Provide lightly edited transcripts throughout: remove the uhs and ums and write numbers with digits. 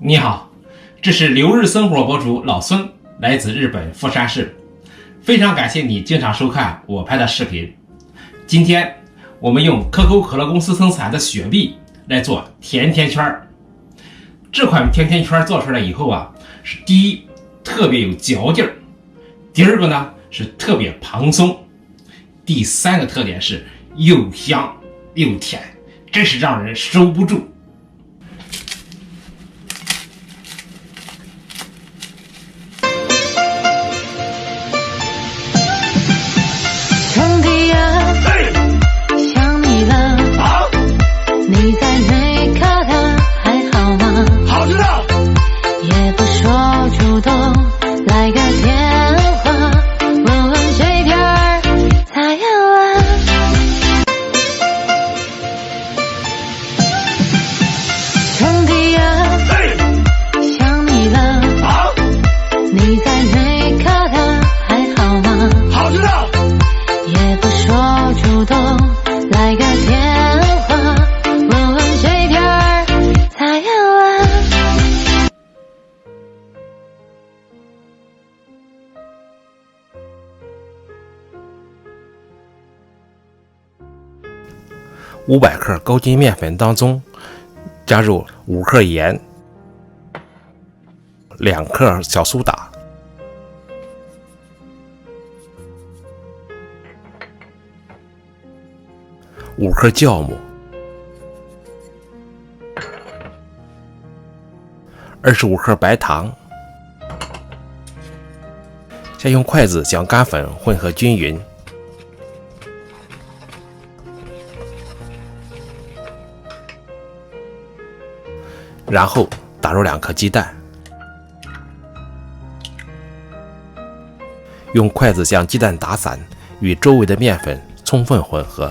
你好，这是留日生活博主老孙，来自日本富山市，非常感谢你经常收看我拍的视频。今天我们用可口可乐公司生产的雪碧来做甜甜圈。这款甜甜圈做出来以后是第一特别有嚼劲儿，第二个呢是特别蓬松，第三个特点是又香又甜，真是让人收不住。你在内克的还好吗？好知道。也不说主动来个电话，问问这边儿咋样啊？兄弟呀，想你了。好。你在内克的还好吗？好知道。也不说主动来个电话。500克高筋面粉当中加入5克盐、2克小苏打、5克酵母、25克白糖。先用筷子将干粉混合均匀，然后打入2颗鸡蛋，用筷子将鸡蛋打散，与周围的面粉充分混合。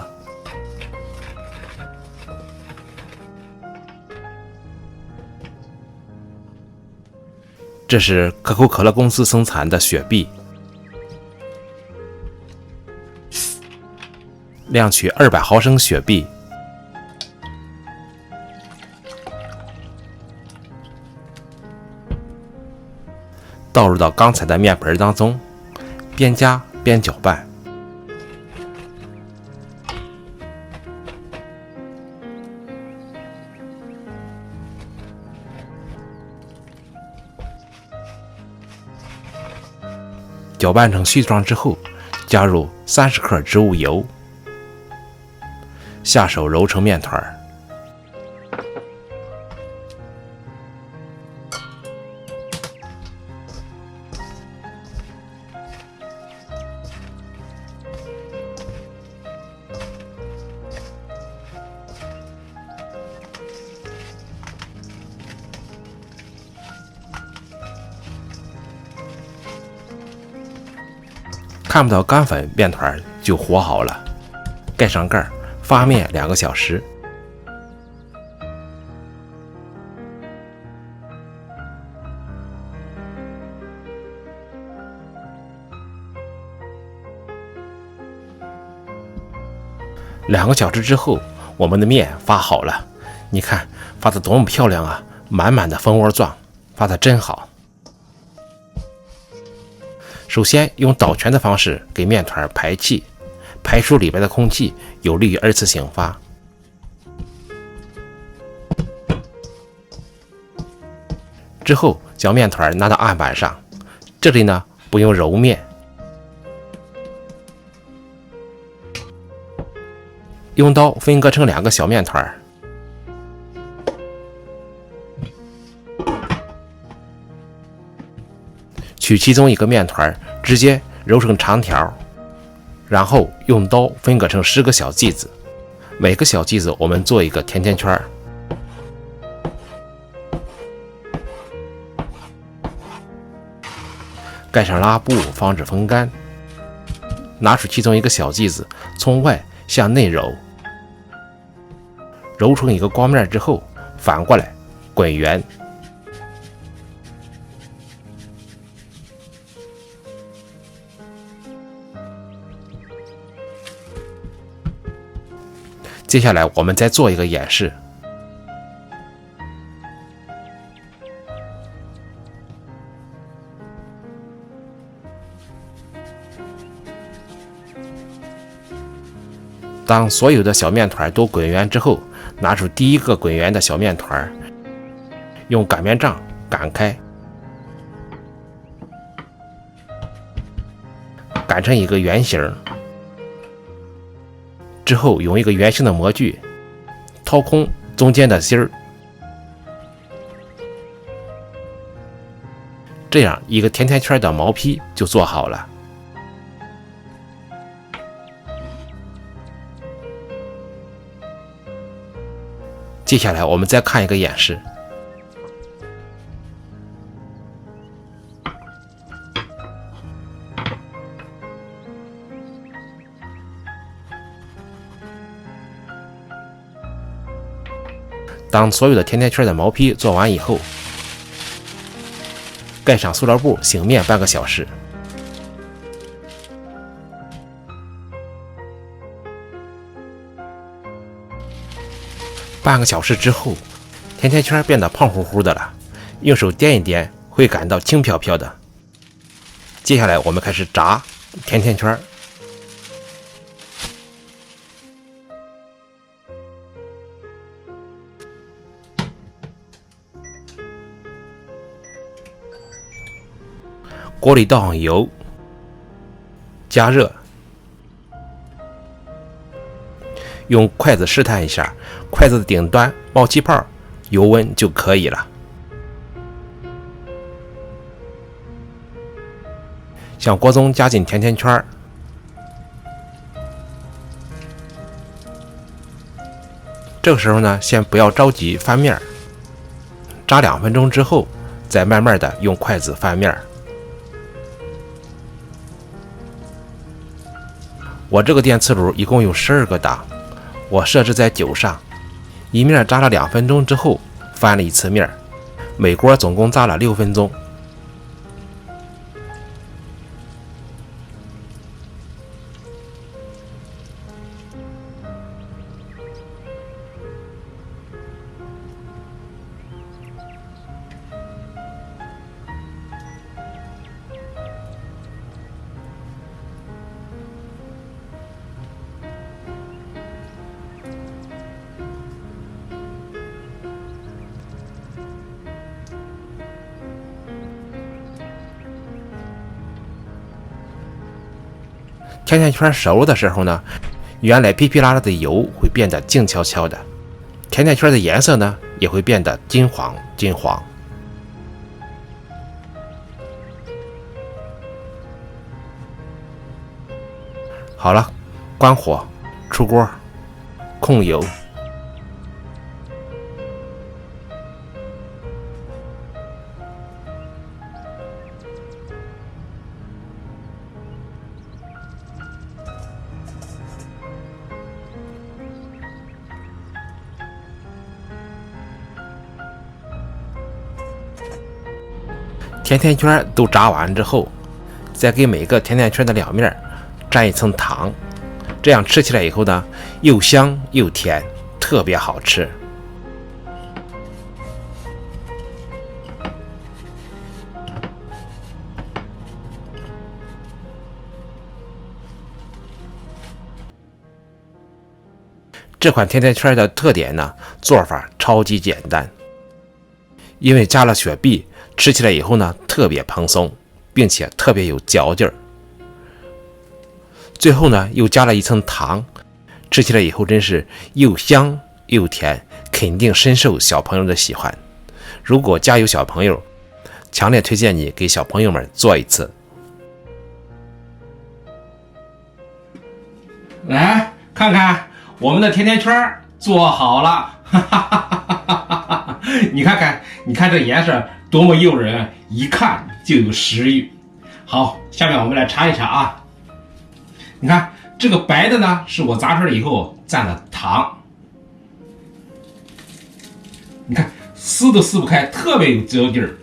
这是可口可乐公司生产的雪碧，量取200毫升雪碧，倒入到刚才的面盆当中，边加边搅拌。搅拌成絮状之后，加入30克植物油，下手揉成面团。看不到干粉，面团就和好了。盖上盖，发面2个小时。2个小时之后，我们的面发好了。你看发的多么漂亮啊，满满的蜂窝状，发的真好。首先用倒拳的方式给面团排气，排出里边的空气，有利于2次醒发。之后将面团拿到案板上，这里呢不用揉面，用刀分割成2个小面团，取其中1个面团直接揉成长条，然后用刀分割成10个小剂子，每个小剂子我们做一个甜甜圈。盖上拉布防止风干，拿出其中1个小剂子，从外向内揉，揉成一个光面之后，反过来滚圆。接下来我们再做一个演示。当所有的小面团都滚圆之后，拿出第一个滚圆的小面团，用擀面杖擀开，擀成一个圆形。之后用一个圆形的模具掏空中间的芯儿，这样一个甜甜圈的毛坯就做好了。接下来我们再看一个演示。当所有的甜甜圈的毛坯做完以后，盖上塑料布醒面半个小时。半个小时之后，甜甜圈变得胖乎乎的了，用手掂一掂会感到轻飘飘的。接下来我们开始炸甜甜圈。锅里倒上油，加热，用筷子试探一下，筷子的顶端冒气泡，油温就可以了。向锅中加进甜甜圈，这个时候呢，先不要着急翻面，炸2分钟之后，再慢慢的用筷子翻面。我这个电磁炉一共有12个档，我设置在9上，一面炸了2分钟之后翻了一次面，每锅总共炸了6分钟。甜甜圈熟的时候呢，原来噼噼啦啦的油会变得静悄悄的，甜甜圈的颜色呢也会变得金黄金黄。好了，关火，出锅，控油。甜甜圈都炸完之后，再给每个甜甜圈的两面蘸一层糖，这样吃起来以后呢，又香又甜，特别好吃。这款甜甜圈的特点呢，做法超级简单，因为加了雪碧，吃起来以后呢，特别蓬松，并且特别有嚼劲儿。最后呢，又加了一层糖，吃起来以后真是又香又甜，肯定深受小朋友的喜欢。如果家有小朋友，强烈推荐你给小朋友们做一次。来看看我们的甜甜圈做好了，哈哈哈哈哈！你看看，你看这颜色多么诱人，一看就有食欲。好，下面我们来尝一尝啊。你看这个白的呢，是我炸出来以后蘸的糖。你看撕都撕不开，特别有嚼劲儿，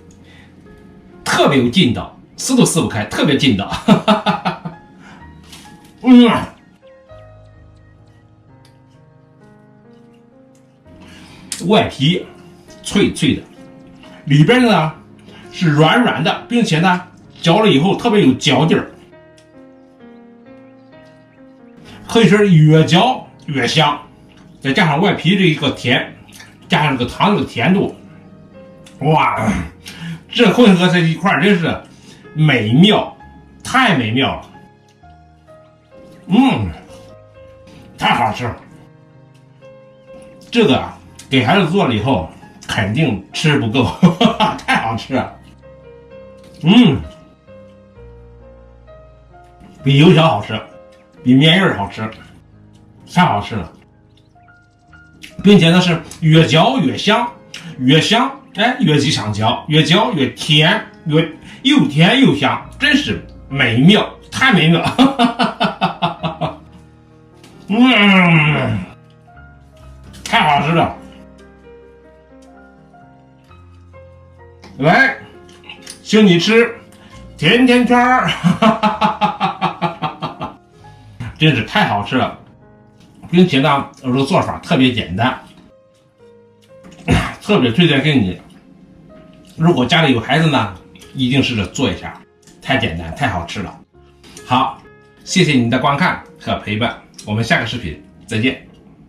特别有劲道，撕都撕不开，特别劲道。外皮脆脆的，里边呢是软软的，并且呢嚼了以后特别有嚼劲儿，可以说越嚼越香，再加上外皮这一个甜，加上这个糖的甜度，哇，这混合在一块儿真是美妙，太美妙了。太好吃了。这个给孩子做了以后肯定吃不够，太好吃了。比油条好吃，比面叶好吃，太好吃了。并且呢是越嚼越香，越香越吉祥嚼，越嚼越甜，又甜又香，真是美妙，太美妙。太好吃了。来，请你吃甜甜圈儿，真是太好吃了，并且呢，这个做法特别简单，特别推荐给你。如果家里有孩子呢，一定试着做一下，太简单，太好吃了。好，谢谢您的观看和陪伴，我们下个视频再见。